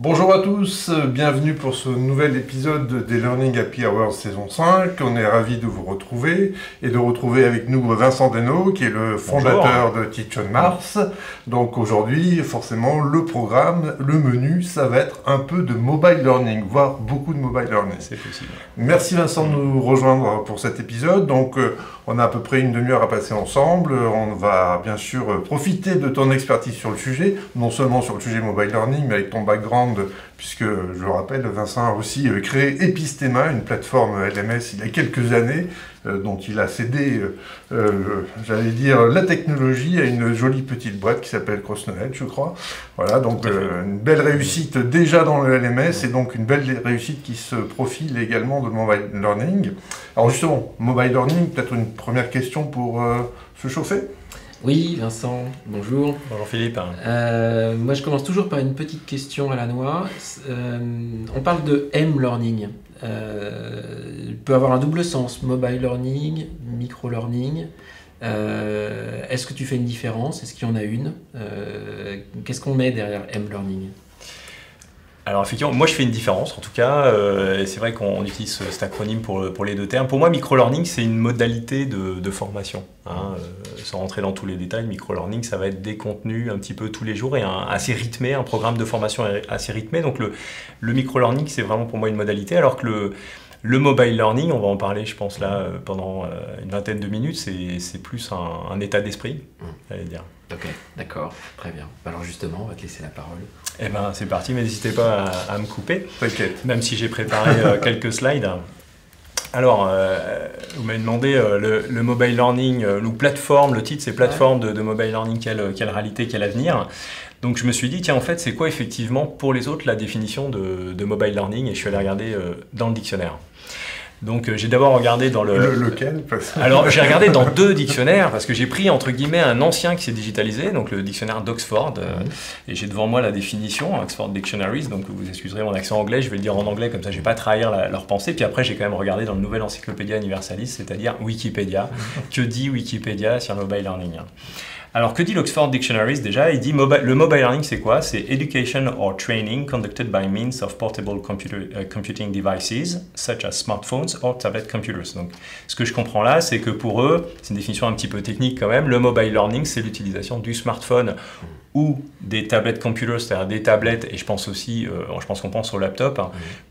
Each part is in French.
Bonjour à tous, bienvenue pour ce nouvel épisode des Learning Happy Hours saison 5. On est ravis de vous retrouver et de retrouver avec nous Vincent Desnaux qui est le fondateur de Teach on Mars. Donc aujourd'hui, forcément, le programme, le menu, ça va être un peu de mobile learning, voire beaucoup de mobile learning. C'est possible. Merci Vincent de nous rejoindre pour cet épisode. Donc on a à peu près une demi-heure à passer ensemble. On va bien sûr profiter de ton expertise sur le sujet, non seulement sur le sujet mobile learning, mais avec ton background, puisque je le rappelle, Vincent a aussi créé Epistema, une plateforme LMS il y a quelques années, dont il a cédé, j'allais dire, la technologie à une jolie petite boîte qui s'appelle CrossKnowledge, je crois. Voilà, donc une belle réussite déjà dans le LMS et donc une belle réussite qui se profile également de mobile learning. Alors justement, mobile learning, peut-être une première question pour se chauffer. Oui, Vincent, bonjour. Bonjour Philippe. Moi, je commence toujours par une petite question à la noix. On parle de M-learning. Il peut avoir un double sens, mobile learning, micro-learning. Est-ce que tu fais une différence? Est-ce qu'il y en a une? Qu'est-ce qu'on met derrière M-learning? Alors effectivement, moi je fais une différence en tout cas, et c'est vrai qu'on utilise cet acronyme pour les deux termes. Pour moi, micro-learning, c'est une modalité de formation. Sans rentrer dans tous les détails, micro-learning, ça va être des contenus un petit peu tous les jours et assez rythmé, un programme de formation assez rythmé. Donc le micro-learning, c'est vraiment pour moi une modalité, alors que le mobile learning, on va en parler je pense là pendant une vingtaine de minutes, c'est plus un état d'esprit, j'allais dire. Ok, d'accord, très bien. Alors justement, on va te laisser la parole. Eh ben c'est parti, mais n'hésitez pas à me couper, T'inquiète. même si j'ai préparé quelques slides. Alors, vous m'avez demandé le mobile learning, ou plateforme, le titre c'est plateforme de mobile learning, quelle réalité, quel avenir. Donc je me suis dit, tiens en fait c'est quoi effectivement pour les autres la définition de mobile learning, et je suis allé regarder dans le dictionnaire. Donc j'ai d'abord regardé dans Lequel? Alors j'ai regardé dans deux dictionnaires parce que j'ai pris entre guillemets un ancien qui s'est digitalisé, donc le dictionnaire d'Oxford, et j'ai devant moi la définition, Oxford Dictionaries, donc vous excuserez mon accent anglais, je vais le dire en anglais comme ça je vais pas trahir leur pensée, puis après j'ai quand même regardé dans le nouvel Encyclopédia Universalis, c'est-à-dire Wikipédia. Que dit Wikipédia sur le mobile learning? Alors, que dit l'Oxford Dictionaries déjà? Il dit le mobile learning, c'est quoi? C'est education or training conducted by means of portable computing devices, such as smartphones or tablet computers. Donc, ce que je comprends là, c'est que pour eux, c'est une définition un petit peu technique quand même, le mobile learning, c'est l'utilisation du smartphone ou des tablet computers, c'est-à-dire des tablettes, et je pense aussi, je pense qu'on pense au laptop,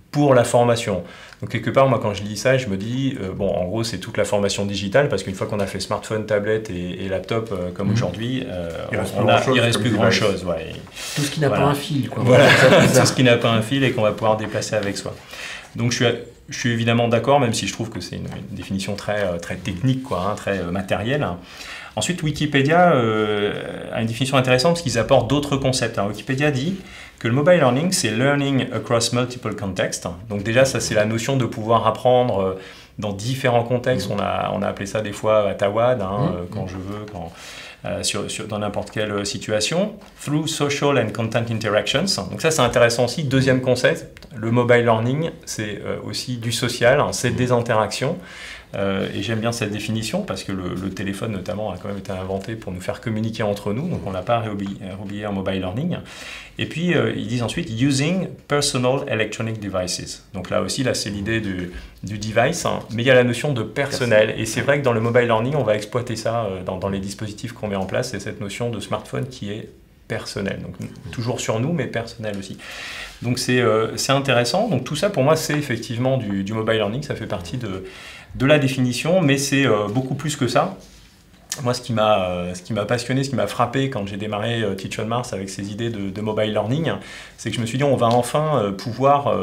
pour la formation. Donc quelque part, moi quand je lis ça, je me dis, bon en gros c'est toute la formation digitale, parce qu'une fois qu'on a fait smartphone, tablette et laptop comme aujourd'hui, il reste plus grand chose. Ouais. Tout ce qui n'a pas un fil, quoi. Voilà, tout ce qui n'a pas un fil et qu'on va pouvoir déplacer avec soi. Donc je suis évidemment d'accord, même si je trouve que c'est une définition très technique, quoi, très matérielle. Ensuite, Wikipédia a une définition intéressante parce qu'ils apportent d'autres concepts. Wikipédia dit que le mobile learning, c'est learning across multiple contexts. Donc déjà, ça c'est la notion de pouvoir apprendre dans différents contextes. On a appelé ça des fois Tawad, quand je veux, dans n'importe quelle situation. Through social and content interactions. Donc ça c'est intéressant aussi. Deuxième concept, le mobile learning, c'est aussi du social, c'est des interactions. Et j'aime bien cette définition parce que le téléphone notamment a quand même été inventé pour nous faire communiquer entre nous, donc on n'a pas oublié en mobile learning. Et puis ils disent ensuite using personal electronic devices. Donc là aussi, c'est l'idée du device, mais il y a la notion de personnel. Et c'est vrai que dans le mobile learning, on va exploiter ça dans les dispositifs qu'on met en place, c'est cette notion de smartphone qui est personnel, donc toujours sur nous, mais personnel aussi. Donc c'est intéressant. Donc tout ça pour moi c'est effectivement du mobile learning, ça fait partie de la définition, mais c'est beaucoup plus que ça. Moi, ce qui m'a passionné, ce qui m'a frappé quand j'ai démarré Teach on Mars avec ces idées de mobile learning, c'est que je me suis dit on va enfin pouvoir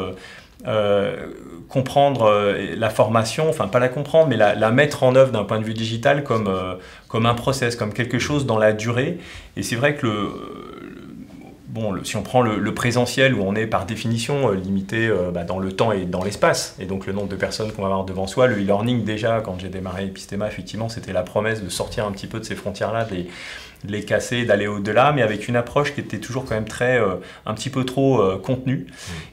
comprendre la formation, enfin pas la comprendre, mais la mettre en œuvre d'un point de vue digital comme un process, comme quelque chose dans la durée. Et c'est vrai que si on prend le présentiel où on est par définition limité dans le temps et dans l'espace, et donc le nombre de personnes qu'on va avoir devant soi, le e-learning déjà, quand j'ai démarré Epistema, effectivement, c'était la promesse de sortir un petit peu de ces frontières-là, de les casser, d'aller au-delà, mais avec une approche qui était toujours quand même un petit peu trop contenue,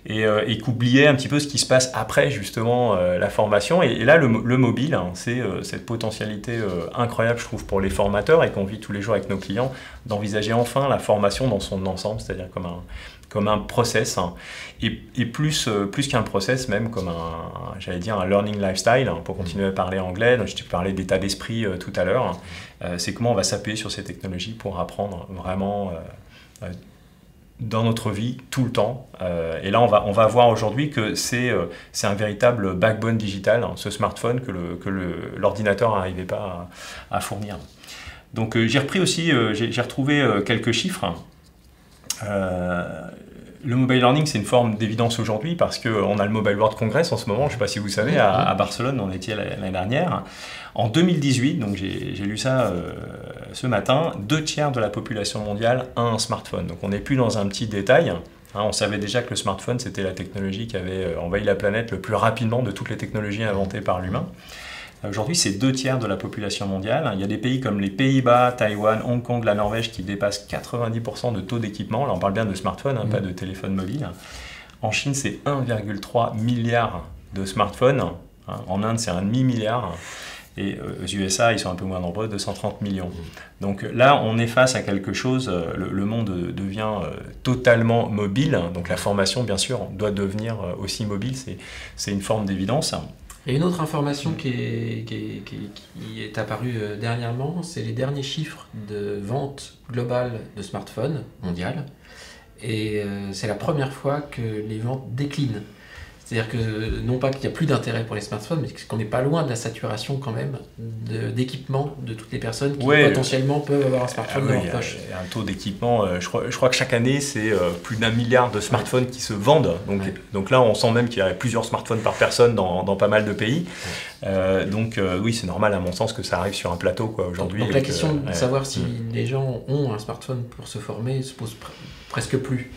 et qu'oubliait un petit peu ce qui se passe après justement la formation. Et là, le mobile, c'est cette potentialité incroyable, je trouve, pour les formateurs et qu'on vit tous les jours avec nos clients, d'envisager enfin la formation dans son ensemble, c'est-à-dire comme un process, hein, et plus qu'un process, même comme j'allais dire un learning lifestyle, hein, pour continuer à parler anglais. Donc, je te parlais d'état d'esprit tout à l'heure. C'est comment on va s'appuyer sur ces technologies pour apprendre vraiment dans notre vie, tout le temps. Et là, on va voir aujourd'hui que c'est un véritable backbone digital, hein, ce smartphone que l'ordinateur n'arrivait pas à fournir. Donc j'ai repris aussi, j'ai retrouvé quelques chiffres. Le mobile learning, c'est une forme d'évidence aujourd'hui parce qu'on a le Mobile World Congress en ce moment, je ne sais pas si vous savez, à Barcelone, on était l'année dernière. En 2018, donc j'ai lu ça ce matin, 2/3 de la population mondiale a un smartphone. Donc on n'est plus dans un petit détail. Hein, on savait déjà que le smartphone, c'était la technologie qui avait envahi la planète le plus rapidement de toutes les technologies inventées par l'humain. Aujourd'hui, c'est 2/3 de la population mondiale. Il y a des pays comme les Pays-Bas, Taïwan, Hong Kong, la Norvège qui dépassent 90% de taux d'équipement. Là, on parle bien de smartphone, hein, pas de téléphone mobile. En Chine, c'est 1,3 milliard de smartphones. Hein. En Inde, c'est 1,5 milliard. Et aux USA, ils sont un peu moins nombreux, 230 millions. Donc là, on est face à quelque chose, le monde devient totalement mobile. Donc la formation, bien sûr, doit devenir aussi mobile. C'est une forme d'évidence. Et une autre information qui est apparue dernièrement, c'est les derniers chiffres de vente globale de smartphones mondiales. Et c'est la première fois que les ventes déclinent. C'est-à-dire que, non pas qu'il n'y a plus d'intérêt pour les smartphones, mais qu'on n'est pas loin de la saturation quand même d'équipement de toutes les personnes qui potentiellement peuvent avoir un smartphone dans leur poche. Un taux d'équipement, je crois que chaque année, c'est plus d'1 milliard de smartphones qui se vendent. Donc là, on sent même qu'il y a plusieurs smartphones par personne dans pas mal de pays. Oui, c'est normal à mon sens que ça arrive sur un plateau aujourd'hui. Donc la question de savoir si les gens ont un smartphone pour se former se pose presque plus.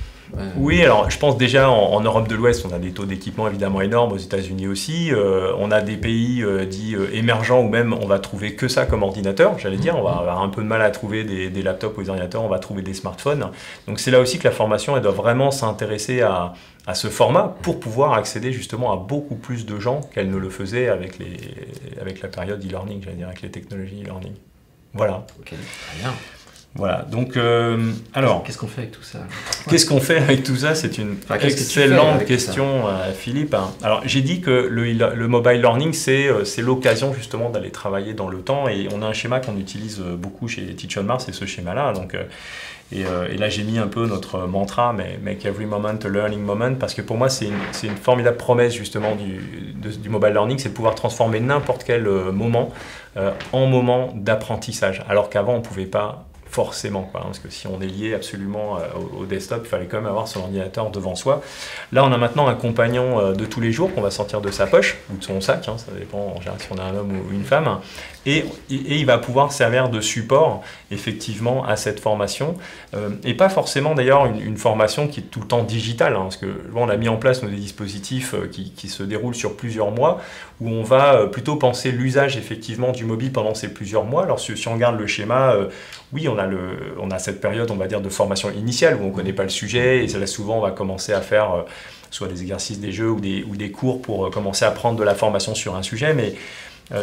Oui, alors je pense déjà en Europe de l'Ouest, on a des taux d'équipement évidemment énormes, aux États-Unis aussi. On a des pays dits émergents où même on va trouver que ça comme ordinateur, j'allais dire. On va avoir un peu de mal à trouver des laptops ou des ordinateurs, on va trouver des smartphones. Donc c'est là aussi que la formation, elle doit vraiment s'intéresser à ce format pour pouvoir accéder justement à beaucoup plus de gens qu'elle ne le faisait avec la période e-learning, j'allais dire, avec les technologies e-learning. Voilà. Ok, très bien. Voilà, donc alors... Qu'est-ce qu'on fait avec tout ça? Qu'est-ce qu'on fait avec tout ça? C'est une excellente question, Philippe. Alors, j'ai dit que le mobile learning, c'est l'occasion justement d'aller travailler dans le temps, et on a un schéma qu'on utilise beaucoup chez Teach on Mars, c'est ce schéma-là. Donc, et là, j'ai mis un peu notre mantra, mais make every moment a learning moment, parce que pour moi, c'est une formidable promesse justement du mobile learning, c'est de pouvoir transformer n'importe quel moment en moment d'apprentissage, alors qu'avant, on ne pouvait pas forcément, parce que si on est lié absolument au desktop, il fallait quand même avoir son ordinateur devant soi. Là, on a maintenant un compagnon de tous les jours qu'on va sortir de sa poche, ou de son sac, ça dépend en général si on a un homme ou une femme, et il va pouvoir servir de support, effectivement, à cette formation, et pas forcément d'ailleurs une formation qui est tout le temps digitale, parce que on a mis en place des dispositifs qui se déroulent sur plusieurs mois, où on va plutôt penser l'usage effectivement du mobile pendant ces plusieurs mois. Alors si on regarde le schéma, oui, on a cette période, on va dire, de formation initiale où on ne connaît pas le sujet, et là souvent on va commencer à faire soit des exercices, des jeux ou des cours pour commencer à prendre de la formation sur un sujet. Mais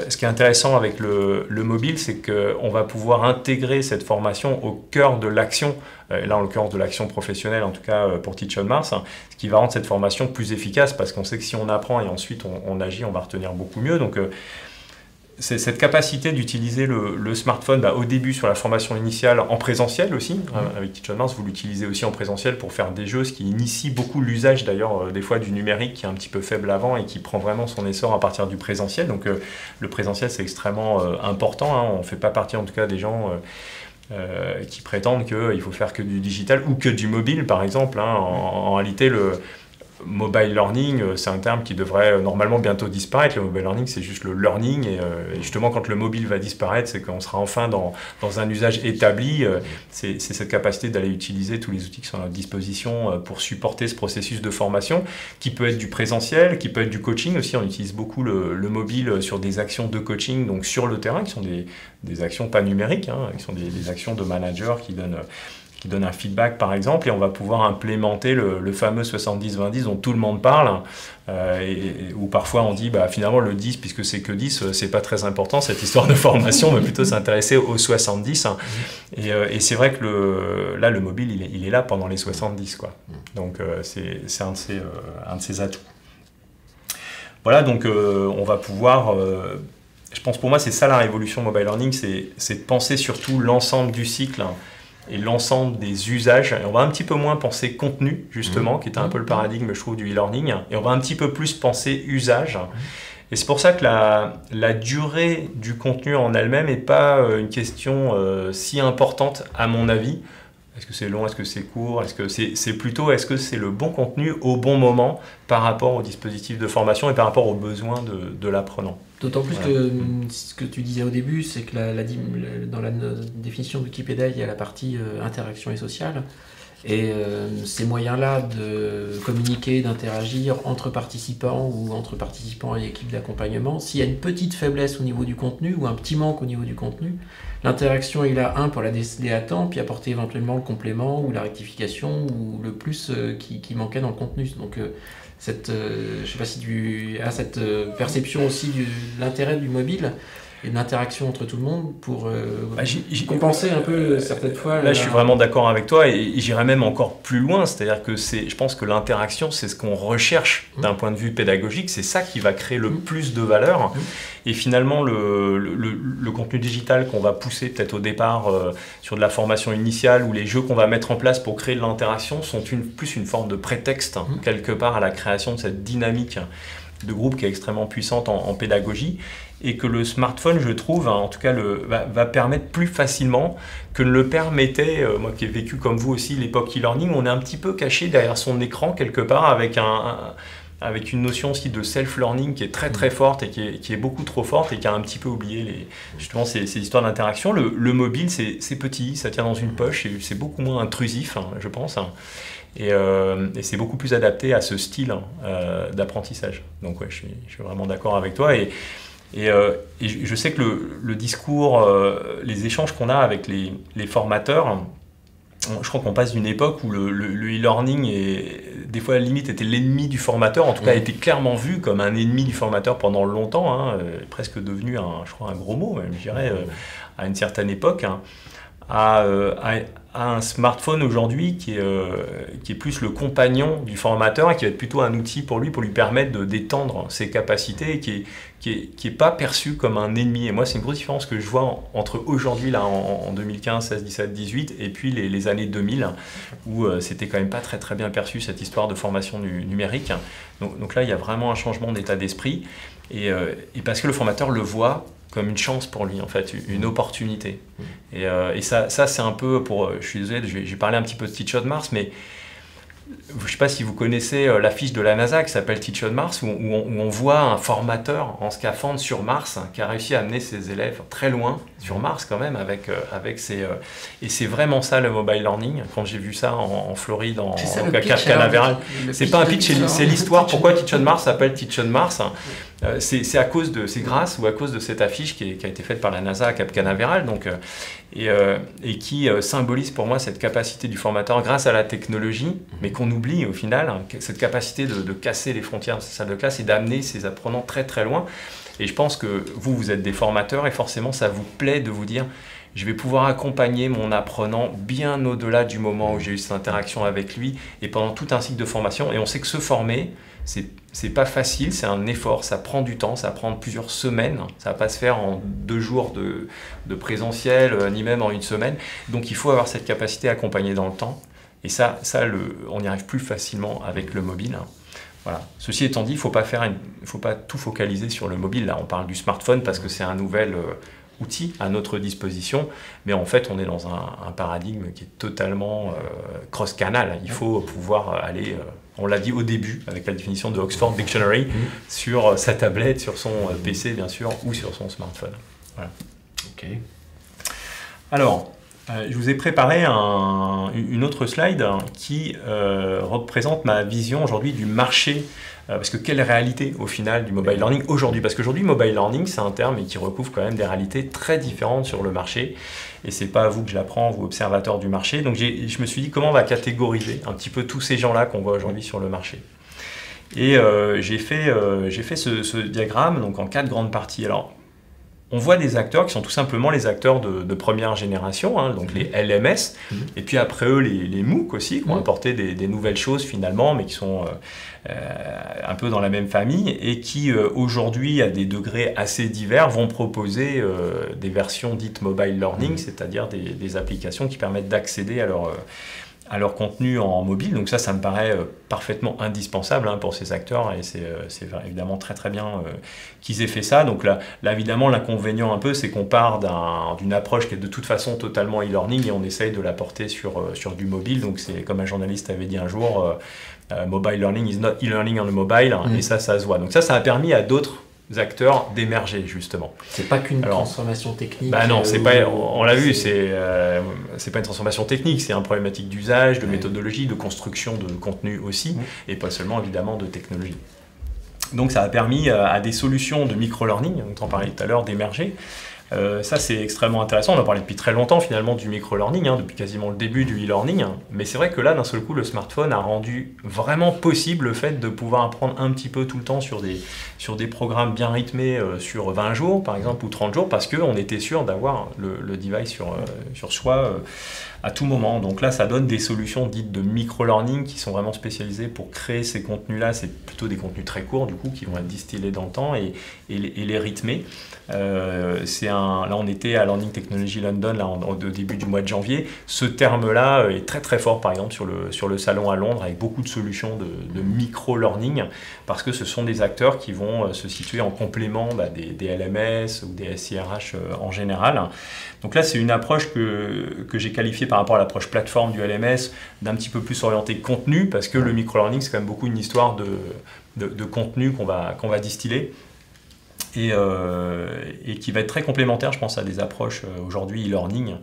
ce qui est intéressant avec le mobile, c'est qu'on va pouvoir intégrer cette formation au cœur de l'action, là en l'occurrence de l'action professionnelle, en tout cas pour Teach on Mars, ce qui va rendre cette formation plus efficace, parce qu'on sait que si on apprend et ensuite on agit, on va retenir beaucoup mieux. Donc c'est cette capacité d'utiliser le smartphone au début sur la formation initiale en présentiel aussi. Avec Teach on Mars, vous l'utilisez aussi en présentiel pour faire des jeux, ce qui initie beaucoup l'usage d'ailleurs des fois du numérique qui est un petit peu faible avant et qui prend vraiment son essor à partir du présentiel. Donc le présentiel, c'est extrêmement important. On ne fait pas partie en tout cas des gens qui prétendent qu'il faut faire que du digital ou que du mobile par exemple. En réalité, le mobile learning, c'est un terme qui devrait normalement bientôt disparaître. Le mobile learning, c'est juste le learning. Et justement, quand le mobile va disparaître, c'est qu'on sera enfin dans un usage établi. C'est cette capacité d'aller utiliser tous les outils qui sont à notre disposition pour supporter ce processus de formation, qui peut être du présentiel, qui peut être du coaching aussi. On utilise beaucoup le mobile sur des actions de coaching, donc sur le terrain, qui sont des actions pas numériques, qui sont des actions de managers qui qui donne un feedback par exemple, et on va pouvoir implémenter le fameux 70-20-10 dont tout le monde parle, où parfois on dit finalement le 10, puisque c'est que 10, c'est pas très important cette histoire de formation, mais plutôt s'intéresser aux 70. Et c'est vrai que là le mobile il est là pendant les 70 quoi. Donc c'est un de ses atouts. Voilà, donc on va pouvoir... je pense pour moi c'est ça la révolution mobile learning, c'est de penser surtout l'ensemble du cycle et l'ensemble des usages. Et on va un petit peu moins penser contenu, justement, qui était un peu le paradigme, je trouve, du e-learning. Et on va un petit peu plus penser usage. Et c'est pour ça que la durée du contenu en elle-même n'est pas une question si importante, à mon avis. Est-ce que c'est long, est-ce que c'est court, est-ce que c'est le bon contenu au bon moment par rapport au dispositif de formation et par rapport aux besoins de l'apprenant. D'autant plus que ce que tu disais au début, c'est que dans la définition de Wikipédia, il y a la partie interaction et sociale. Et ces moyens-là de communiquer, d'interagir entre participants ou entre participants et équipes d'accompagnement, s'il y a une petite faiblesse au niveau du contenu ou un petit manque au niveau du contenu, l'interaction est là, pour la déceler à temps, puis apporter éventuellement le complément ou la rectification ou le plus qui manquait dans le contenu. Donc je ne sais pas si tu as cette perception aussi de l'intérêt du mobile et de l'interaction entre tout le monde pour compenser un peu certaines fois. Là, je suis vraiment d'accord avec toi et j'irais même encore plus loin. C'est-à-dire que je pense que l'interaction, c'est ce qu'on recherche d'un point de vue pédagogique. C'est ça qui va créer le plus de valeur. Et finalement, le contenu digital qu'on va pousser peut-être au départ sur de la formation initiale ou les jeux qu'on va mettre en place pour créer de l'interaction sont plus une forme de prétexte quelque part à la création de cette dynamique de groupe qui est extrêmement puissante en pédagogie. Et que le smartphone, je trouve, en tout cas, va permettre plus facilement que ne le permettait, moi qui ai vécu comme vous aussi l'époque e-learning, on est un petit peu caché derrière son écran quelque part avec une notion aussi de self-learning qui est très très forte et qui est beaucoup trop forte et qui a un petit peu oublié justement ces histoires d'interaction. Le mobile, c'est petit, ça tient dans une poche et c'est beaucoup moins intrusif, je pense. Et c'est beaucoup plus adapté à ce style d'apprentissage. Donc ouais, je suis vraiment d'accord avec toi. Et je sais que le discours, les échanges qu'on a avec les formateurs, je crois qu'on passe d'une époque où le e-learning, des fois à la limite, était l'ennemi du formateur, en tout cas a été clairement vu comme un ennemi du formateur pendant longtemps, presque devenu un gros mot, même, je dirais, à une certaine époque, à un smartphone aujourd'hui qui est plus le compagnon du formateur et qui va être plutôt un outil pour lui permettre d'étendre ses capacités et qui est pas perçu comme un ennemi. Et moi, c'est une grosse différence que je vois entre aujourd'hui, là, en 2015, 16, 17, 18, et puis les années 2000, où c'était quand même pas très très bien perçu cette histoire de formation numérique. Donc là, il y a vraiment un changement d'état d'esprit, et parce que le formateur le voit comme une chance pour lui, en fait, une opportunité. Et ça c'est un peu je suis désolé, j'ai parlé un petit peu de Teach on Mars, mais je ne sais pas si vous connaissez l'affiche de la NASA qui s'appelle Teach on Mars, où on voit un formateur en scaphandre sur Mars qui a réussi à amener ses élèves très loin, sur Mars quand même, avec ses... et c'est vraiment ça le mobile learning. Quand j'ai vu ça en Floride, au Cap Canaveral, c'est pas un pitch, c'est l'histoire. Pourquoi Teach on Mars s'appelle Teach on Mars? C'est grâce ou à cause de cette affiche qui a été faite par la NASA à Cap Canaveral, donc, et qui symbolise pour moi cette capacité du formateur grâce à la technologie, mais qu'on oublie au final, cette capacité de casser les frontières de sa salle de classe et d'amener ses apprenants très très loin. Et je pense que vous êtes des formateurs et forcément ça vous plaît de vous dire je vais pouvoir accompagner mon apprenant bien au-delà du moment où j'ai eu cette interaction avec lui et pendant tout un cycle de formation. Et on sait que se former, c'est pas facile, c'est un effort, ça prend du temps, ça va prendre plusieurs semaines, ça va pas se faire en 2 jours de présentiel, ni même en 1 semaine. Donc il faut avoir cette capacité à accompagner dans le temps. Et ça on y arrive plus facilement avec le mobile. Voilà. Ceci étant dit, il ne faut pas tout focaliser sur le mobile. Là, on parle du smartphone parce que c'est un nouvel outil à notre disposition, mais en fait, on est dans un paradigme qui est totalement cross-canal. Il faut pouvoir aller, on l'a dit au début, avec la définition de Oxford Dictionary, sur sa tablette, sur son PC, bien sûr, ou sur son smartphone. Voilà. Ok. Alors, je vous ai préparé une autre slide qui représente ma vision aujourd'hui du marché Parce que quelle réalité au final du mobile learning aujourd'hui? Parce qu'aujourd'hui, mobile learning, c'est un terme qui recouvre quand même des réalités très différentes sur le marché. Et c'est pas à vous que je l'apprends, vous observateurs du marché. Donc je me suis dit comment on va catégoriser un petit peu tous ces gens-là qu'on voit aujourd'hui sur le marché. Et j'ai fait ce diagramme donc en 4 grandes parties. Alors, on voit des acteurs qui sont tout simplement les acteurs de première génération, hein, donc les LMS, et puis après eux les MOOC aussi, qui ont apporté des nouvelles choses finalement, mais qui sont un peu dans la même famille, et qui aujourd'hui, à des degrés assez divers, vont proposer des versions dites mobile learning, c'est-à-dire des applications qui permettent d'accéder à leur contenu en mobile. Donc ça me paraît parfaitement indispensable hein, pour ces acteurs, et c'est évidemment très très bien qu'ils aient fait ça. Donc là évidemment, l'inconvénient un peu, c'est qu'on part d'une approche qui est de toute façon totalement e-learning, et on essaye de la porter sur du mobile. Donc c'est comme un journaliste avait dit un jour, mobile learning is not e-learning on the mobile, et ça se voit. Donc ça a permis à d'autres acteurs d'émerger justement. C'est pas qu'une transformation technique. Bah non, c'est pas. On l'a vu, c'est pas une transformation technique, c'est une problématique d'usage, de méthodologie, de construction de contenu aussi, et pas seulement évidemment de technologie. Donc ça a permis à des solutions de micro-learning, dont on parlait tout à l'heure, d'émerger. Ça c'est extrêmement intéressant, on en parlait depuis très longtemps finalement du micro-learning, hein, depuis quasiment le début du e-learning, mais c'est vrai que là d'un seul coup le smartphone a rendu vraiment possible le fait de pouvoir apprendre un petit peu tout le temps sur des programmes bien rythmés sur 20 jours par exemple ou 30 jours, parce qu'on était sûr d'avoir le device sur soi à tout moment. Donc là ça donne des solutions dites de micro-learning qui sont vraiment spécialisées pour créer ces contenus-là. C'est plutôt des contenus très courts du coup qui vont être distillés dans le temps et les rythmer. Là on était à Learning Technology London au début du mois de janvier. Ce terme-là est très très fort par exemple sur le salon à Londres, avec beaucoup de solutions de micro-learning, parce que ce sont des acteurs qui vont se situer en complément des LMS ou des SIRH en général. Donc là c'est une approche que j'ai qualifiée par rapport à l'approche plateforme du LMS d'un petit peu plus orienté contenu, parce que le micro-learning c'est quand même beaucoup une histoire de contenu qu'on va distiller. Et qui va être très complémentaire, je pense, à des approches aujourd'hui e-learning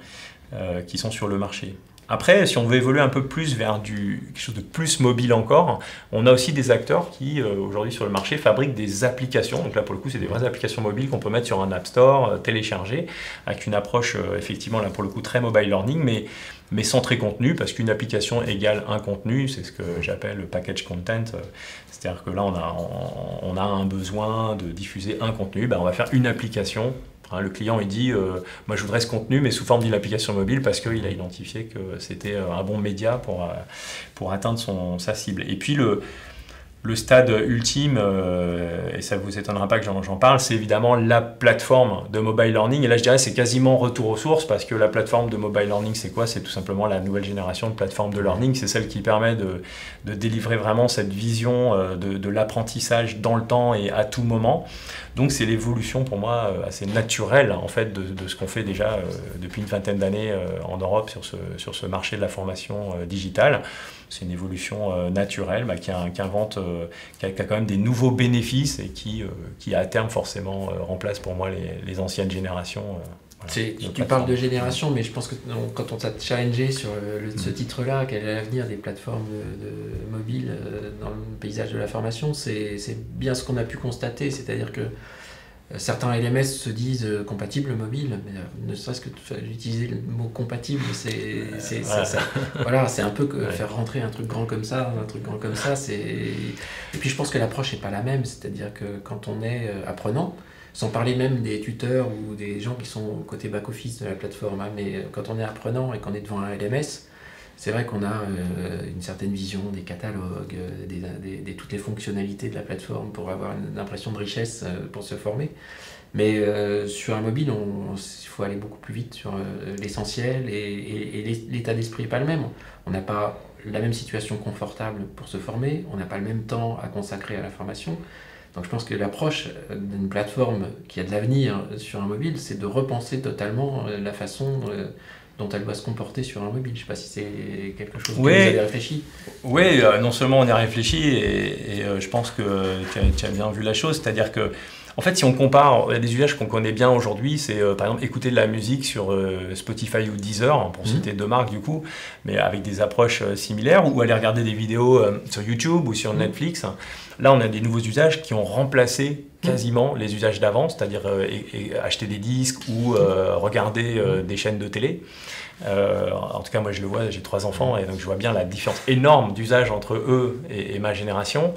qui sont sur le marché. Après, si on veut évoluer un peu plus vers quelque chose de plus mobile encore, on a aussi des acteurs qui, aujourd'hui sur le marché, fabriquent des applications. Donc là, pour le coup, c'est des vraies applications mobiles qu'on peut mettre sur un App Store, télécharger, avec une approche, effectivement, là, pour le coup, très mobile learning, mais sans très contenu, parce qu'une application égale un contenu, c'est ce que j'appelle le package content. C'est-à-dire que là, on a un besoin de diffuser un contenu, on va faire une application. Le client il dit moi je voudrais ce contenu mais sous forme d'une application mobile, parce qu'il a identifié que c'était un bon média pour atteindre sa cible. Et puis le stade ultime, et ça ne vous étonnera pas que j'en parle, c'est évidemment la plateforme de mobile learning. Et là, je dirais c'est quasiment retour aux sources, parce que la plateforme de mobile learning, c'est quoi? C'est tout simplement la nouvelle génération de plateforme de learning. C'est celle qui permet de délivrer vraiment cette vision de l'apprentissage dans le temps et à tout moment. Donc c'est l'évolution pour moi assez naturelle en fait de ce qu'on fait déjà depuis une vingtaine d'années en Europe sur ce marché de la formation digitale. C'est une évolution naturelle qui a quand même des nouveaux bénéfices, et qui à terme forcément remplace pour moi les anciennes générations. Tu parles de génération, mais je pense que quand on t'a challengé sur ce titre-là, quel est l'avenir des plateformes de mobile dans le paysage de la formation, c'est bien ce qu'on a pu constater, c'est-à-dire que certains LMS se disent compatibles mobile, mais ne serait-ce que d'utiliser le mot compatible, voilà, c'est un peu faire rentrer un truc grand comme ça, Et puis je pense que l'approche n'est pas la même, c'est-à-dire que quand on est apprenant, sans parler même des tuteurs ou des gens qui sont au côté back-office de la plateforme, mais quand on est apprenant et qu'on est devant un LMS, c'est vrai qu'on a une certaine vision des catalogues, toutes les fonctionnalités de la plateforme pour avoir une impression de richesse pour se former. Mais sur un mobile, il faut aller beaucoup plus vite sur l'essentiel, et l'état d'esprit n'est pas le même. On n'a pas la même situation confortable pour se former, on n'a pas le même temps à consacrer à la formation. Donc je pense que l'approche d'une plateforme qui a de l'avenir sur un mobile, c'est de repenser totalement la façon dont elle doit se comporter sur un mobile. Je ne sais pas si c'est quelque chose que vous avez réfléchi. Oui, non seulement on y a réfléchi, et je pense que tu as bien vu la chose, c'est-à-dire que En fait, si on compare, il y a des usages qu'on connaît bien aujourd'hui, c'est par exemple écouter de la musique sur Spotify ou Deezer, pour citer deux marques du coup, mais avec des approches similaires, ou aller regarder des vidéos sur YouTube ou sur Netflix. Là, on a des nouveaux usages qui ont remplacé quasiment les usages d'avant, c'est-à-dire acheter des disques ou regarder des chaînes de télé. En tout cas, moi je le vois, j'ai 3 enfants et donc je vois bien la différence énorme d'usage entre eux et ma génération.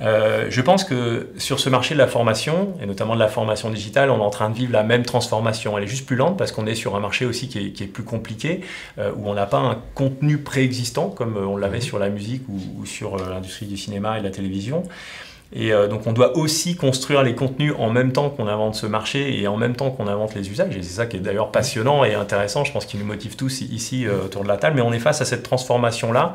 Je pense que sur ce marché de la formation, et notamment de la formation digitale, on est en train de vivre la même transformation. Elle est juste plus lente parce qu'on est sur un marché aussi qui est plus compliqué, où on n'a pas un contenu préexistant comme on l'avait sur la musique ou sur l'industrie du cinéma et de la télévision. Et donc on doit aussi construire les contenus en même temps qu'on invente ce marché et en même temps qu'on invente les usages. Et c'est ça qui est d'ailleurs passionnant et intéressant, je pense qu'il nous motive tous ici autour de la table. Mais on est face à cette transformation-là.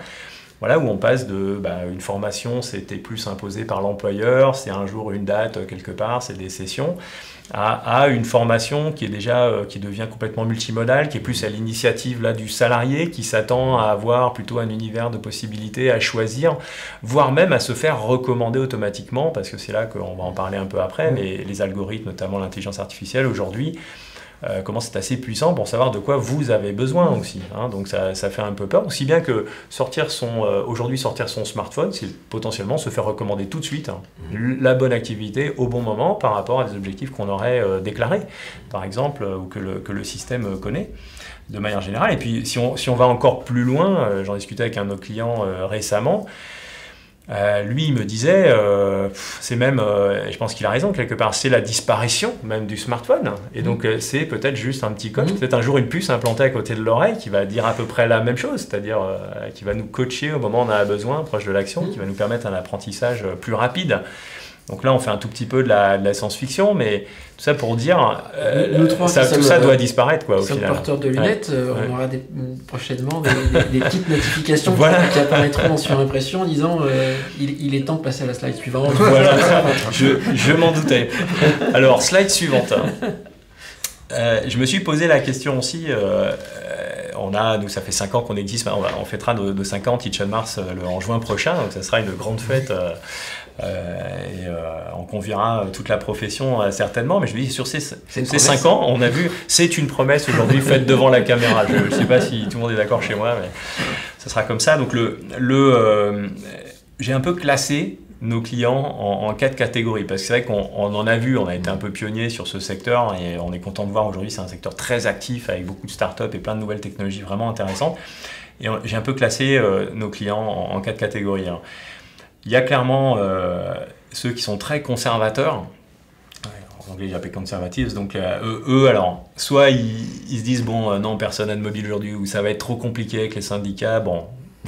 Voilà, où on passe de une formation, c'était plus imposé par l'employeur, c'est un jour une date quelque part, c'est des sessions, à une formation qui est déjà qui devient complètement multimodale, qui est plus à l'initiative là du salarié, qui s'attend à avoir plutôt un univers de possibilités à choisir, voire même à se faire recommander automatiquement, parce que c'est là qu'on va en parler un peu après, mais les algorithmes, notamment l'intelligence artificielle aujourd'hui, comment c'est assez puissant pour savoir de quoi vous avez besoin aussi. Donc ça fait un peu peur, aussi bien que aujourd'hui sortir son smartphone, c'est potentiellement se faire recommander tout de suite la bonne activité au bon moment par rapport à des objectifs qu'on aurait déclarés, par exemple, ou que le système connaît de manière générale. Et puis si on va encore plus loin, j'en discutais avec un de nos clients récemment, lui, il me disait, c'est même, je pense qu'il a raison quelque part, c'est la disparition même du smartphone. Et donc, c'est peut-être juste un petit coach, peut-être un jour une puce implantée à côté de l'oreille qui va dire à peu près la même chose, c'est-à-dire qui va nous coacher au moment où on en a besoin, proche de l'action, qui va nous permettre un apprentissage plus rapide. Donc là, on fait un tout petit peu de la science-fiction, mais tout ça pour dire, tout ça doit disparaître quoi, au final. Porteur de lunettes, on aura prochainement des petites notifications qui apparaîtront sur impression en disant il est temps de passer à la slide suivante. Voilà, je m'en doutais. Alors, slide suivante. Je me suis posé la question aussi. Nous, ça fait 5 ans qu'on existe, on fêtera nos 5 ans Teach on Mars en juin prochain, donc ça sera une grande fête. On conviera toute la profession certainement, mais je me dis sur ces 5 ans, on a vu, c'est une promesse aujourd'hui faite devant la caméra. Je ne sais pas si tout le monde est d'accord chez moi, mais ça sera comme ça. Donc j'ai un peu classé nos clients en 4 catégories, parce que c'est vrai qu'on en a vu, on a été un peu pionnier sur ce secteur et on est content de voir aujourd'hui, c'est un secteur très actif avec beaucoup de startups et plein de nouvelles technologies vraiment intéressantes. Et j'ai un peu classé nos clients en 4 catégories. Alors, il y a clairement ceux qui sont très conservateurs. En anglais, j'appelle conservative. Donc, eux, alors, soit ils se disent, non, personne n'a de mobile aujourd'hui, ou ça va être trop compliqué avec les syndicats,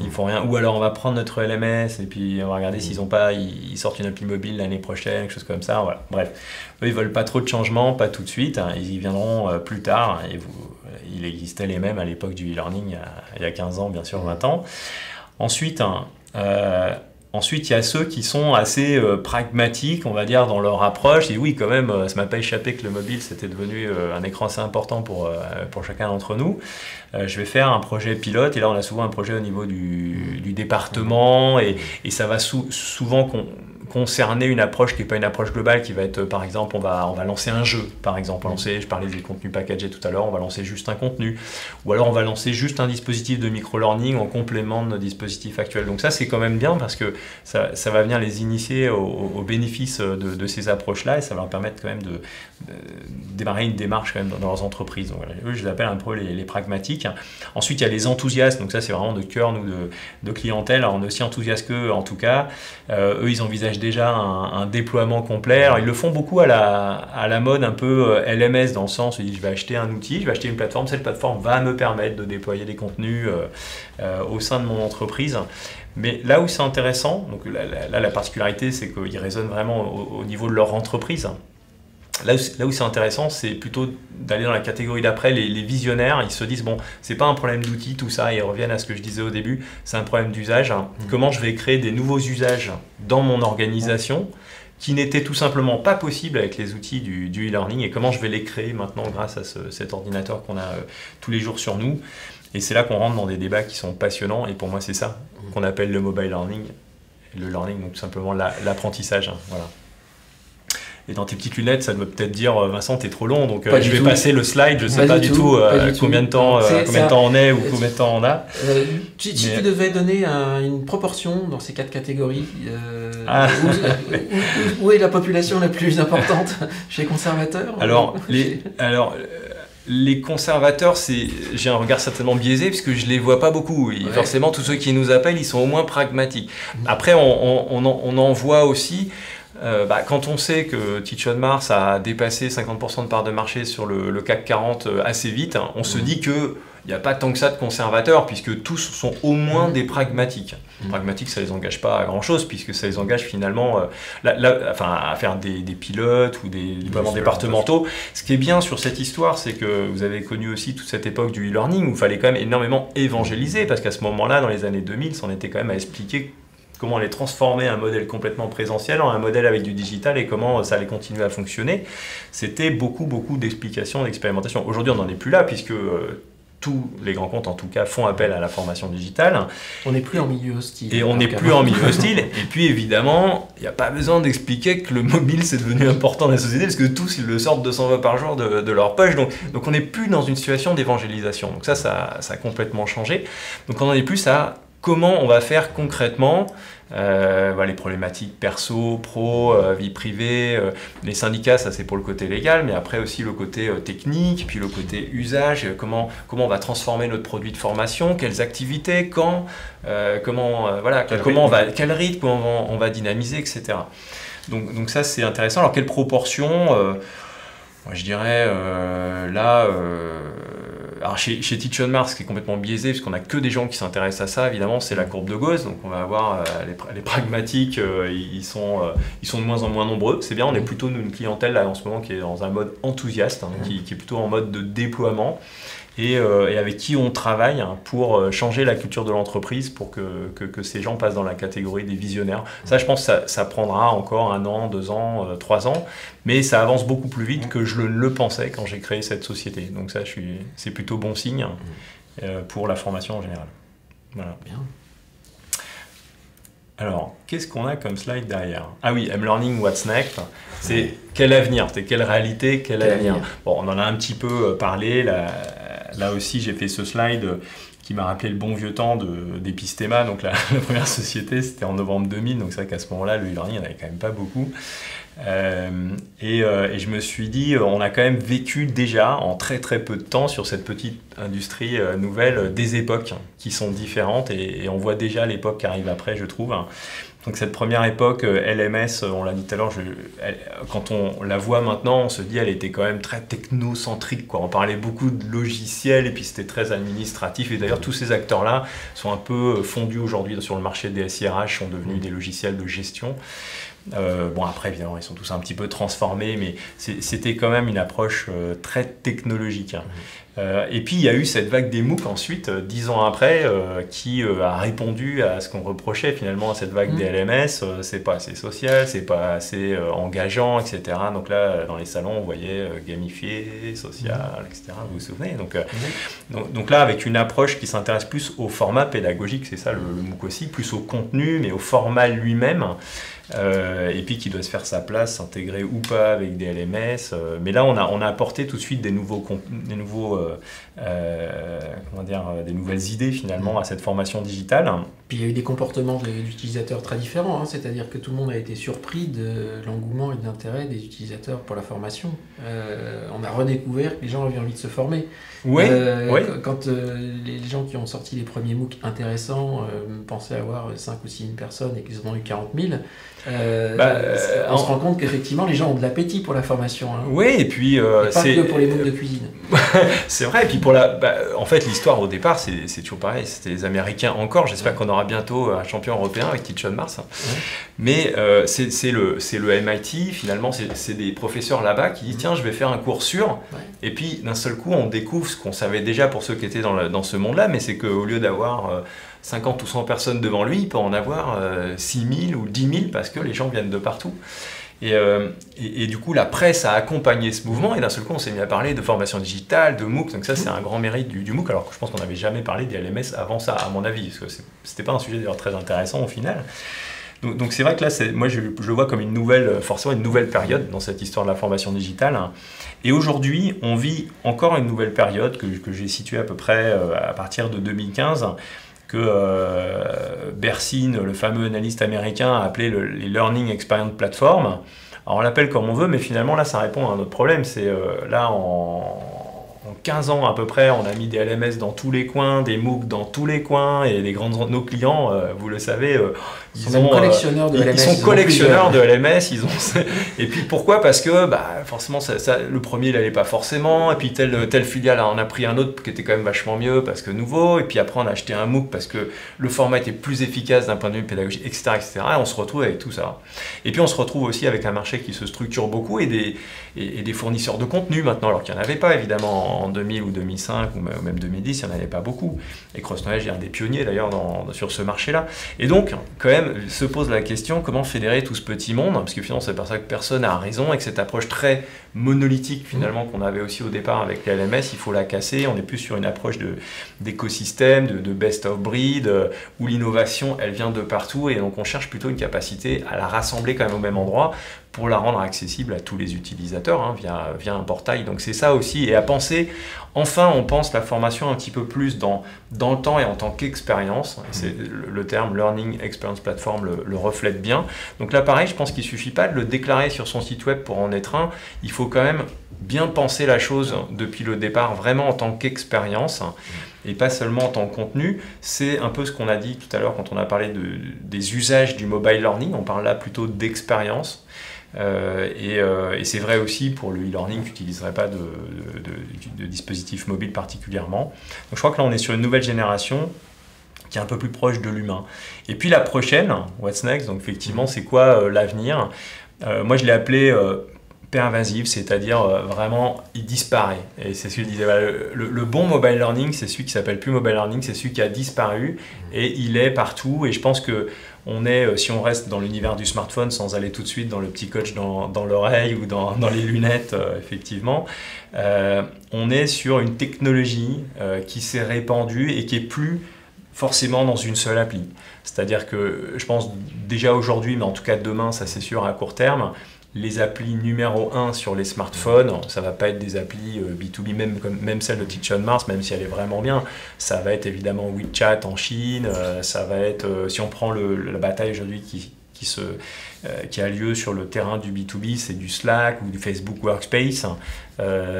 ils font rien. Ou alors, on va prendre notre LMS et puis on va regarder s'ils ils sortent une appli mobile l'année prochaine, quelque chose comme ça. Voilà. Bref, eux, ils veulent pas trop de changements, pas tout de suite. Ils y viendront plus tard. Et il existait les mêmes à l'époque du e-learning, il y a 15 ans, bien sûr, 20 ans. Ensuite, il y a ceux qui sont assez pragmatiques, on va dire, dans leur approche. Et oui, quand même, ça ne m'a pas échappé que le mobile, c'était devenu un écran assez important pour chacun d'entre nous. Je vais faire un projet pilote, et là, on a souvent un projet au niveau du département, et ça va souvent concerner une approche qui n'est pas une approche globale, qui va être, par exemple, on va lancer un jeu, par exemple. Je parlais des contenus packagés tout à l'heure, on va lancer juste un contenu. Ou alors, on va lancer juste un dispositif de micro-learning en complément de nos dispositifs actuels. Donc ça, c'est quand même bien, parce que ça va venir les initier aux bénéfices de ces approches-là, et ça va leur permettre quand même de démarrer une démarche quand même dans leurs entreprises. Donc, voilà, eux, je les appelle un peu les pragmatiques. Ensuite, il y a les enthousiastes. Donc ça, c'est vraiment de cœur, nous, de clientèle. Alors, on est aussi enthousiastes qu'eux, en tout cas. Eux, ils envisagent déjà un déploiement complet. Alors, ils le font beaucoup à la mode un peu LMS, dans le sens où ils disent, je vais acheter un outil, je vais acheter une plateforme, cette plateforme va me permettre de déployer des contenus au sein de mon entreprise. Mais là où c'est intéressant, donc là la particularité, c'est qu'ils résonnent vraiment au niveau de leur entreprise. Là où c'est intéressant, c'est plutôt d'aller dans la catégorie d'après, les visionnaires, ils se disent, c'est pas un problème d'outils, tout ça, ils reviennent à ce que je disais au début, c'est un problème d'usage. Comment je vais créer des nouveaux usages dans mon organisation qui n'étaient tout simplement pas possibles avec les outils du e-learning, et comment je vais les créer maintenant grâce à cet ordinateur qu'on a tous les jours sur nous. Et c'est là qu'on rentre dans des débats qui sont passionnants, et pour moi, c'est ça qu'on appelle le mobile learning. Le learning, donc tout simplement l'apprentissage. Voilà. Et dans tes petites lunettes, ça doit peut-être dire Vincent, t'es trop long, donc Pas je du vais tout. passer le slide, je sais pas du tout combien de temps on est ou combien de temps on a. Si tu devais donner une proportion dans ces 4 catégories, où est la population la plus importante chez les conservateurs? Les conservateurs, j'ai un regard certainement biaisé puisque je les vois pas beaucoup. Et forcément, tous ceux qui nous appellent, ils sont au moins pragmatiques. Après, on en voit aussi. Quand on sait que Teach on Mars a dépassé 50% de part de marché sur le CAC 40 assez vite, hein, on se dit que il n'y a pas tant que ça de conservateurs, puisque tous sont au moins des pragmatiques. Pragmatiques, ça ne les engage pas à grand-chose, puisque ça les engage finalement à faire des pilotes ou des déploiements départementaux. Ce qui est bien sur cette histoire, c'est que vous avez connu aussi toute cette époque du e-learning, où il fallait quand même énormément évangéliser, parce qu'à ce moment-là, dans les années 2000, on était quand même à expliquer comment aller transformer un modèle complètement présentiel en un modèle avec du digital et comment ça allait continuer à fonctionner. C'était beaucoup d'explications, d'expérimentations. Aujourd'hui, on n'en est plus là, puisque tous les grands comptes, en tout cas, font appel à la formation digitale. On n'est plus en milieu hostile. Et on n'est plus en milieu hostile. Et puis, évidemment, il n'y a pas besoin d'expliquer que le mobile, c'est devenu important dans la société, parce que tous, ils le sortent 200 fois par jour de leur poche. Donc, on n'est plus dans une situation d'évangélisation. Donc ça a complètement changé. Donc, on n'en est plus à comment on va faire concrètement les problématiques perso, pro, vie privée, les syndicats, ça c'est pour le côté légal, mais après aussi le côté technique, puis le côté usage, comment on va transformer notre produit de formation, quelles activités, quand, quel rythme, comment on va dynamiser, etc. Donc ça c'est intéressant. Alors quelle proportion moi je dirais alors chez Teach on Mars, ce qui est complètement biaisé, puisqu'on n'a que des gens qui s'intéressent à ça, évidemment, c'est la courbe de Gauss. Donc on va avoir les pragmatiques, ils sont de moins en moins nombreux. C'est bien, on est plutôt une clientèle là, en ce moment qui est dans un mode enthousiaste, qui est plutôt en mode de déploiement. Et avec qui on travaille pour changer la culture de l'entreprise pour que ces gens passent dans la catégorie des visionnaires. Ça, je pense que ça prendra encore 1 an, 2 ans, 3 ans, mais ça avance beaucoup plus vite que je le pensais quand j'ai créé cette société. Donc ça, c'est plutôt bon signe pour la formation en général. Voilà. Bien. Alors, qu'est-ce qu'on a comme slide derrière? Ah oui, M-Learning, what's next? C'est quel avenir? C'est quelle réalité? Quel avenir? Bon, on en a un petit peu parlé. Là aussi, j'ai fait ce slide qui m'a rappelé le bon vieux temps d'Epistema. Donc la première société, c'était en novembre 2000. Donc c'est vrai qu'à ce moment-là, le e-learning, il n'y en avait quand même pas beaucoup. Et je me suis dit, on a quand même vécu déjà en très peu de temps sur cette petite industrie nouvelle des époques qui sont différentes et on voit déjà l'époque qui arrive après, je trouve. Donc cette première époque, LMS, on l'a dit tout à l'heure, quand on la voit maintenant, on se dit elle était quand même très technocentrique, quoi. On parlait beaucoup de logiciels et puis c'était très administratif. Et d'ailleurs, tous ces acteurs-là sont un peu fondus aujourd'hui sur le marché des SIRH, sont devenus des logiciels de gestion. Après, évidemment, ils sont tous un petit peu transformés, mais c'était quand même une approche très technologique. Et puis, il y a eu cette vague des MOOC ensuite, 10 ans après, qui a répondu à ce qu'on reprochait finalement à cette vague des LMS. C'est pas assez social, c'est pas assez engageant, etc. Donc là, dans les salons, on voyait gamifié, social, etc. Vous vous souvenez? Donc là, avec une approche qui s'intéresse plus au format pédagogique, c'est ça le MOOC aussi, plus au contenu, mais au format lui-même. Et puis qui doit se faire sa place, s'intégrer ou pas avec des LMS. Mais là, on a apporté tout de suite des nouvelles idées finalement à cette formation digitale. Puis il y a eu des comportements d'utilisateurs très différents, c'est-à-dire que tout le monde a été surpris de l'engouement et de l'intérêt des utilisateurs pour la formation. On a redécouvert que les gens avaient envie de se former. Oui. Quand les gens qui ont sorti les premiers MOOC intéressants pensaient avoir 5 ou 6 000 personnes et qu'ils en ont eu 40 000, on se rend compte qu'effectivement les gens ont de l'appétit pour la formation. Oui, et puis pas que pour les MOOC de cuisine. C'est vrai, et puis en fait l'histoire au départ c'est toujours pareil, c'était les Américains encore. J'espère qu'on aura bientôt un champion européen avec Teach on Mars. Mais c'est le MIT, finalement, c'est des professeurs là-bas qui disent tiens, je vais faire un cours sur. Et puis d'un seul coup, on découvre ce qu'on savait déjà pour ceux qui étaient dans ce monde-là, mais c'est qu'au lieu d'avoir 50 ou 100 personnes devant lui, il peut en avoir 6 000 ou 10 000 parce que les gens viennent de partout. Et du coup, la presse a accompagné ce mouvement et d'un seul coup, on s'est mis à parler de formation digitale, de MOOC. Donc ça, c'est un grand mérite du MOOC, alors que je pense qu'on n'avait jamais parlé des LMS avant ça, à mon avis, parce que c'était pas un sujet d'ailleurs très intéressant au final. Donc c'est vrai que là, moi je le vois comme forcément une nouvelle période dans cette histoire de la formation digitale. Et aujourd'hui, on vit encore une nouvelle période que j'ai située à peu près à partir de 2015, que Bersine, le fameux analyste américain, a appelé les Learning Experience Platform. Alors on l'appelle comme on veut, mais finalement là ça répond à un autre problème. C'est là en 15 ans à peu près, on a mis des LMS dans tous les coins, des MOOC dans tous les coins, et nos clients, vous le savez, ils sont collectionneurs de LMS. Ils sont collectionneurs de LMS. Et puis pourquoi? Parce que forcément, le premier il n'allait pas forcément, et puis telle filiale en a pris un autre qui était quand même vachement mieux parce que nouveau, et puis après on a acheté un MOOC parce que le format était plus efficace d'un point de vue pédagogique, etc., etc. Et on se retrouve avec tout ça. Et puis on se retrouve aussi avec un marché qui se structure beaucoup et des fournisseurs de contenu maintenant, alors qu'il n'y en avait pas évidemment en 2000 ou 2005 ou même 2010, il n'y en avait pas beaucoup. Et CrossKnowledge est un des pionniers d'ailleurs sur ce marché-là. Et donc, quand même, se pose la question comment fédérer tout ce petit monde, parce que finalement, c'est pour ça que personne n'a raison et que cette approche très monolithique finalement qu'on avait aussi au départ avec les LMS, il faut la casser. On est plus sur une approche d'écosystème, de best of breed, où l'innovation, elle vient de partout, et donc on cherche plutôt une capacité à la rassembler quand même au même endroit pour la rendre accessible à tous les utilisateurs via un portail. Donc c'est ça aussi, et à penser, enfin on pense la formation un petit peu plus dans le temps et en tant qu'expérience. C'est le terme Learning Experience Platform le reflète bien. Donc là pareil, je pense qu'il ne suffit pas de le déclarer sur son site web pour en être un, il faut quand même bien penser la chose depuis le départ, vraiment en tant qu'expérience, et pas seulement en tant que contenu. C'est un peu ce qu'on a dit tout à l'heure quand on a parlé des usages du mobile learning, on parle là plutôt d'expérience. Et c'est vrai aussi pour le e-learning qui n'utiliserait pas de dispositif mobile particulièrement. Donc je crois que là on est sur une nouvelle génération qui est un peu plus proche de l'humain. Et puis la prochaine, what's next, donc effectivement c'est quoi l'avenir? Moi je l'ai appelé pervasive, c'est-à-dire vraiment il disparaît. Et c'est ce que je disais, le bon mobile learning, c'est celui qui s'appelle plus mobile learning, c'est celui qui a disparu et il est partout. Et je pense que si on reste dans l'univers du smartphone sans aller tout de suite dans le petit coach dans l'oreille ou dans les lunettes, effectivement, on est sur une technologie qui s'est répandue et qui est plus forcément dans une seule appli. C'est-à-dire que je pense déjà aujourd'hui, mais en tout cas demain, ça c'est sûr à court terme, les applis numéro 1 sur les smartphones, ça ne va pas être des applis B2B, même celle de Teach on Mars, même si elle est vraiment bien. Ça va être évidemment WeChat en Chine, ça va être, si on prend la bataille aujourd'hui qui a lieu sur le terrain du B2B, c'est du Slack ou du Facebook Workspace,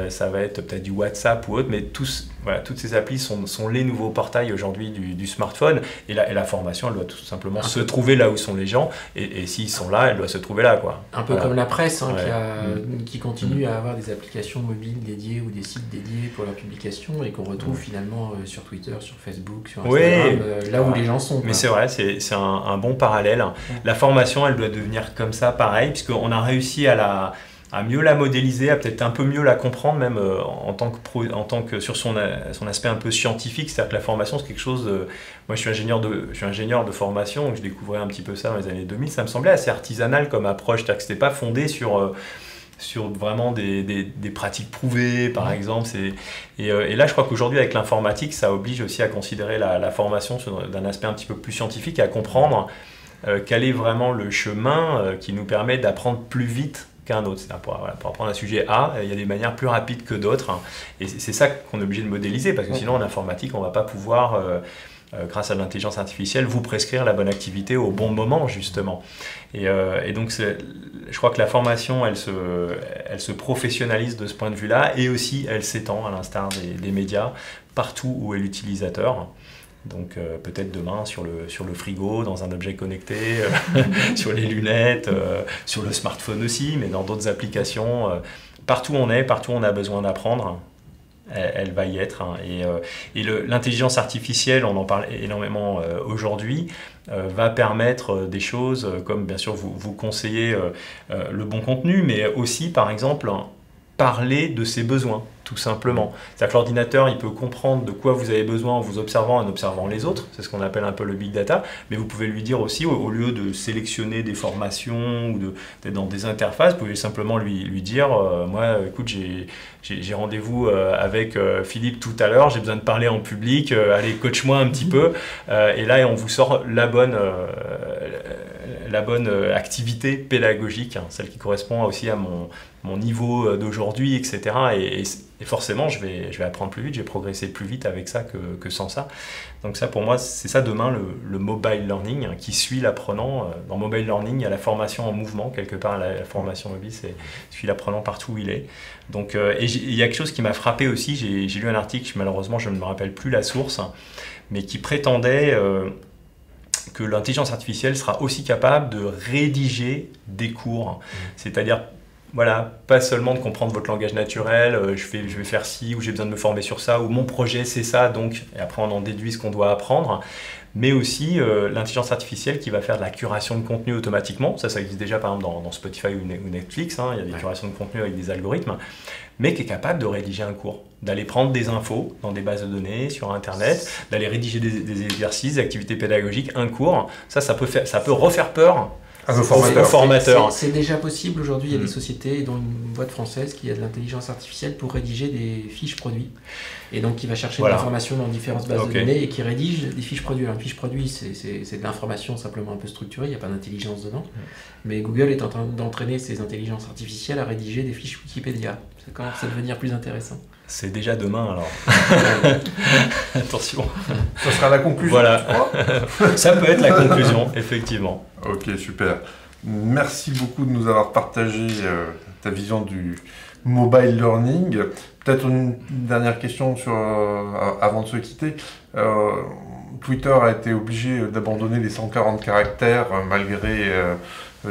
ça va être peut-être du WhatsApp ou autre, mais toutes ces applis sont les nouveaux portails aujourd'hui du smartphone, et la formation, elle doit tout simplement se trouver là où sont les gens, et s'ils sont là, elle doit se trouver là, quoi. Un peu comme la presse, qui continue à avoir des applications mobiles dédiées ou des sites dédiés pour la publication, et qu'on retrouve finalement sur Twitter, sur Facebook, sur Instagram, là où les gens sont. Mais c'est vrai, c'est un bon parallèle. La formation, elle doit devenir comme ça, pareil, puisqu'on a réussi à mieux la modéliser, à peut-être un peu mieux la comprendre, même en tant que sur son aspect un peu scientifique. C'est-à-dire que la formation, c'est quelque chose de... Moi, je suis ingénieur de formation, donc je découvrais un petit peu ça dans les années 2000. Ça me semblait assez artisanal comme approche, c'est-à-dire que c'était pas fondé sur vraiment des pratiques prouvées, par exemple. Et là, je crois qu'aujourd'hui, avec l'informatique, ça oblige aussi à considérer la formation d'un aspect un petit peu plus scientifique, et à comprendre quel est vraiment le chemin qui nous permet d'apprendre plus vite qu'un autre. Pour apprendre un sujet A, il y a des manières plus rapides que d'autres, et c'est ça qu'on est obligé de modéliser, parce que sinon en informatique on ne va pas pouvoir, grâce à l'intelligence artificielle, vous prescrire la bonne activité au bon moment, justement. Et donc je crois que la formation, elle se professionnalise de ce point de vue-là, et aussi elle s'étend, à l'instar des médias, partout où est l'utilisateur. Donc peut-être demain sur le frigo, dans un objet connecté, sur les lunettes, sur le smartphone aussi, mais dans d'autres applications. Partout où on a besoin d'apprendre, elle va y être. Et l'intelligence artificielle, on en parle énormément aujourd'hui, va permettre des choses comme, bien sûr, vous conseiller le bon contenu, mais aussi, par exemple, parler de ses besoins, tout simplement. C'est-à-dire que l'ordinateur, il peut comprendre de quoi vous avez besoin en vous observant, en observant les autres. C'est ce qu'on appelle un peu le big data. Mais vous pouvez lui dire aussi, au lieu de sélectionner des formations ou d'être dans des interfaces, vous pouvez simplement lui dire moi, écoute, j'ai rendez-vous avec Philippe tout à l'heure, j'ai besoin de parler en public, allez, coach-moi un petit peu. Et là, on vous sort la bonne la bonne activité pédagogique, hein, celle qui correspond aussi à mon niveau d'aujourd'hui, etc. Et forcément, je vais apprendre plus vite, je vais progresser plus vite avec ça que sans ça. Donc ça, pour moi, c'est ça demain, le mobile learning, hein, qui suit l'apprenant. Dans mobile learning, il y a la formation en mouvement, quelque part, la formation mobile, c'est suit l'apprenant partout où il est. Donc, et il y a quelque chose qui m'a frappé aussi, j'ai lu un article, malheureusement, je ne me rappelle plus la source, mais qui prétendait que l'intelligence artificielle sera aussi capable de rédiger des cours. C'est-à-dire, voilà, pas seulement de comprendre votre langage naturel, je vais faire ci, ou j'ai besoin de me former sur ça, ou mon projet c'est ça, donc, et après on en déduit ce qu'on doit apprendre, mais aussi l'intelligence artificielle qui va faire de la curation de contenu automatiquement. Ça existe déjà par exemple dans Spotify ou Netflix, hein, il y a des curations de contenu avec des algorithmes, mais qui est capable de rédiger un cours, d'aller prendre des infos dans des bases de données, sur Internet, d'aller rédiger des exercices, des activités pédagogiques, un cours. Ça peut refaire peur à nos formateurs. C'est déjà possible aujourd'hui, il y a des sociétés, dont une boîte française qui a de l'intelligence artificielle pour rédiger des fiches produits. Et donc qui va chercher de l'information dans différentes bases de données et qui rédige des fiches produits. Alors une fiche produit, c'est de l'information simplement un peu structurée, il n'y a pas d'intelligence dedans. Mais Google est en train d'entraîner ses intelligences artificielles à rédiger des fiches Wikipédia. Ça commence à devenir plus intéressant. C'est déjà demain alors. Attention. Ça sera la conclusion. Voilà. Ça peut être la conclusion, effectivement. Ok, super. Merci beaucoup de nous avoir partagé ta vision du mobile learning. Peut-être une dernière question avant de se quitter. Twitter a été obligé d'abandonner les 140 caractères malgré,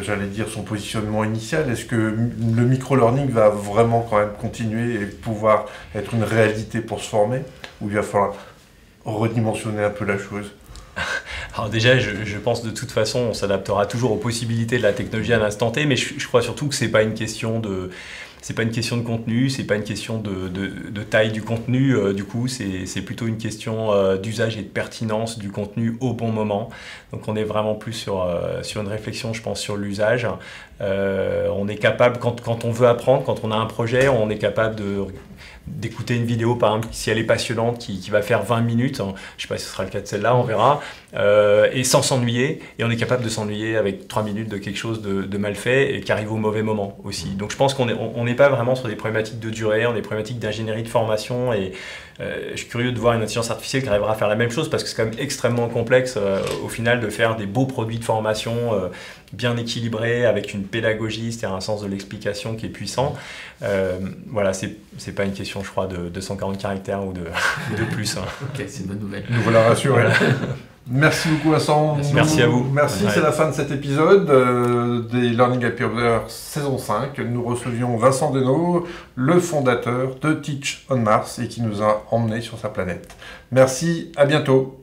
j'allais dire, son positionnement initial. Est-ce que le micro-learning va vraiment quand même continuer et pouvoir être une réalité pour se former, ou il va falloir redimensionner un peu la chose? Alors déjà, je pense de toute façon, on s'adaptera toujours aux possibilités de la technologie à l'instant T, mais je crois surtout que c'est pas une question de contenu, c'est pas une question de taille du contenu, du coup c'est plutôt une question d'usage et de pertinence du contenu au bon moment. Donc on est vraiment plus sur une réflexion, je pense, sur l'usage. On est capable, quand on veut apprendre, quand on a un projet, on est capable d'écouter une vidéo, par exemple, si elle est passionnante, qui va faire 20 minutes, hein, je ne sais pas si ce sera le cas de celle-là, on verra, et sans s'ennuyer, et on est capable de s'ennuyer avec 3 minutes de quelque chose de mal fait et qui arrive au mauvais moment aussi. Donc je pense qu'on n'est pas vraiment sur des problématiques de durée, on est des problématiques d'ingénierie de formation, et je suis curieux de voir une intelligence artificielle qui arrivera à faire la même chose, parce que c'est quand même extrêmement complexe au final de faire des beaux produits de formation bien équilibrés, avec une pédagogie, c'est-à-dire un sens de l'explication qui est puissant. Voilà, c'est pas une question, je crois, de 140 caractères ou de plus. Hein. Ok, c'est une bonne nouvelle. Nous voilà rassurés. Voilà. Merci beaucoup, Vincent. Merci à vous. Merci, c'est la fin de cet épisode des Learning Happy Hours saison 5. Nous recevions Vincent Deneau, le fondateur de Teach on Mars, et qui nous a emmenés sur sa planète. Merci, à bientôt.